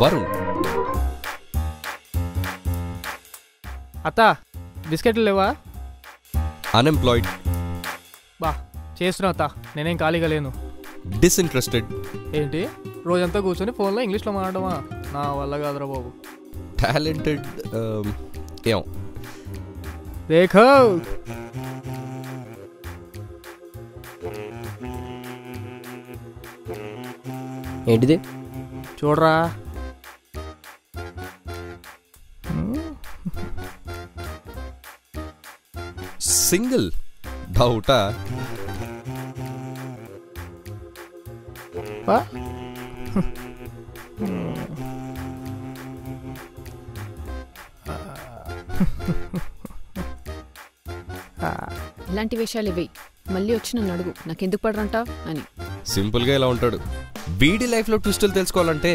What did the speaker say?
వరుణ్. అత్త బిస్కెట్లు లేవా? అన్ఎంప్లాయిడ్. బా చేస్తున్నావు అత్త, నేనేం ఖాళీగా లేను. డిస్ఇంట్రెస్టెడ్. ఏంటి రోజంతా కూర్చొని ఫోన్లో ఇంగ్లీష్లో మాట్లాడమా? నా వల్ల కాదురా బాబు. టాలెంటెడ్. ఏం దేఖో ఏంటిది? చూడరా. సింగిల్. డౌటా? ఇలాంటి విషయాలు ఇవి మళ్ళీ వచ్చి నన్ను అడుగు నాకెందుకు పడరంటా అని. సింపుల్గా ఇలా ఉంటాడు. వీడి లైఫ్లో ట్విస్టులు తెలుసుకోవాలంటే